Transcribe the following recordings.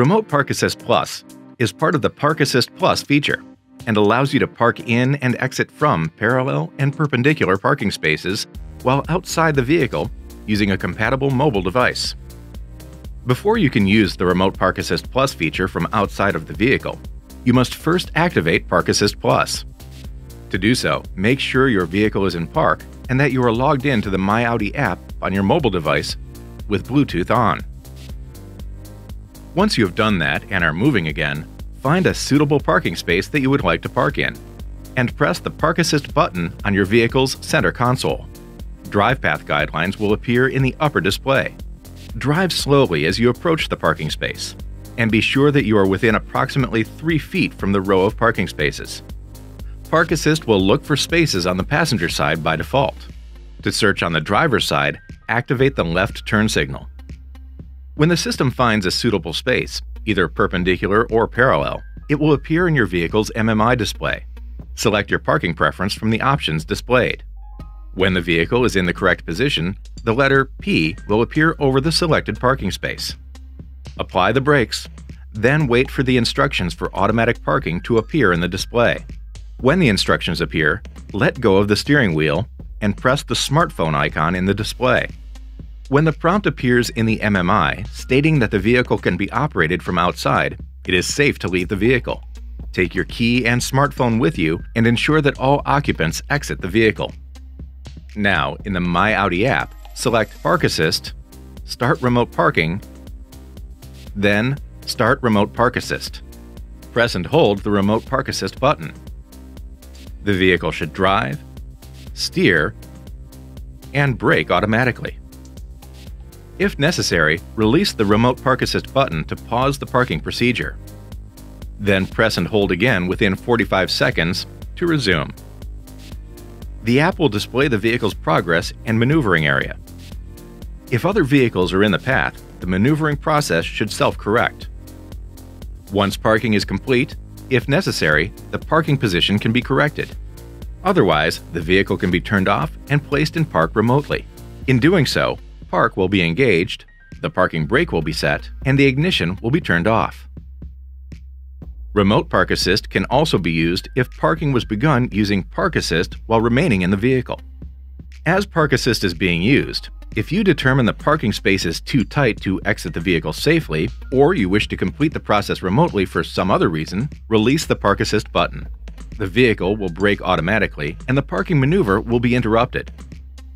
Remote Park Assist Plus is part of the Park Assist Plus feature and allows you to park in and exit from parallel and perpendicular parking spaces while outside the vehicle using a compatible mobile device. Before you can use the Remote Park Assist Plus feature from outside of the vehicle, you must first activate Park Assist Plus. To do so, make sure your vehicle is in park and that you are logged in to the myAudi app on your mobile device with Bluetooth on. Once you have done that and are moving again, find a suitable parking space that you would like to park in, and press the Park Assist button on your vehicle's center console. Drive path guidelines will appear in the upper display. Drive slowly as you approach the parking space, and be sure that you are within approximately 3 feet from the row of parking spaces. Park Assist will look for spaces on the passenger side by default. To search on the driver's side, activate the left turn signal. When the system finds a suitable space, either perpendicular or parallel, it will appear in your vehicle's MMI display. Select your parking preference from the options displayed. When the vehicle is in the correct position, the letter P will appear over the selected parking space. Apply the brakes, then wait for the instructions for automatic parking to appear in the display. When the instructions appear, let go of the steering wheel and press the smartphone icon in the display. When the prompt appears in the MMI stating that the vehicle can be operated from outside, it is safe to leave the vehicle. Take your key and smartphone with you and ensure that all occupants exit the vehicle. Now, in the myAudi app, select Park Assist, Start Remote Parking, then Start Remote Park Assist. Press and hold the Remote Park Assist button. The vehicle should drive, steer, and brake automatically. If necessary, release the Remote Park Assist button to pause the parking procedure. Then press and hold again within 45 seconds to resume. The app will display the vehicle's progress and maneuvering area. If other vehicles are in the path, the maneuvering process should self-correct. Once parking is complete, if necessary, the parking position can be corrected. Otherwise, the vehicle can be turned off and placed in park remotely. In doing so, park will be engaged, the parking brake will be set, and the ignition will be turned off. Remote Park Assist can also be used if parking was begun using Park Assist while remaining in the vehicle. As Park Assist is being used, if you determine the parking space is too tight to exit the vehicle safely, or you wish to complete the process remotely for some other reason, release the Park Assist button. The vehicle will brake automatically and the parking maneuver will be interrupted.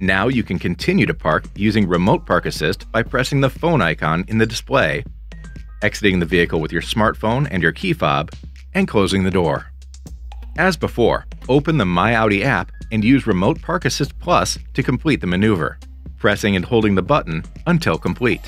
Now you can continue to park using Remote Park Assist by pressing the phone icon in the display, exiting the vehicle with your smartphone and your key fob, and closing the door. As before, open the myAudi app and use Remote Park Assist Plus to complete the maneuver, pressing and holding the button until complete.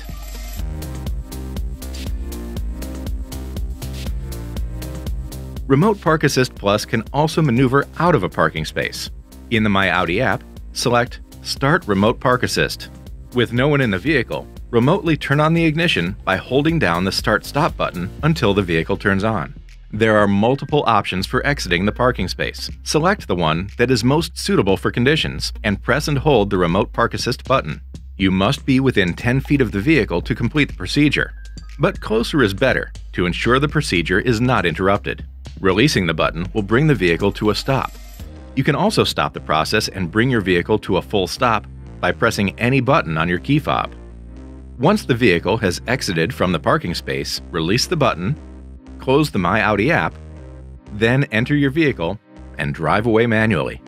Remote Park Assist Plus can also maneuver out of a parking space. In the myAudi app, select Start Remote Park Assist. With no one in the vehicle, remotely turn on the ignition by holding down the Start-Stop button until the vehicle turns on. There are multiple options for exiting the parking space. Select the one that is most suitable for conditions and press and hold the Remote Park Assist button. You must be within 10 feet of the vehicle to complete the procedure, but closer is better to ensure the procedure is not interrupted. Releasing the button will bring the vehicle to a stop. You can also stop the process and bring your vehicle to a full stop by pressing any button on your key fob. Once the vehicle has exited from the parking space, release the button, close the myAudi app, then enter your vehicle and drive away manually.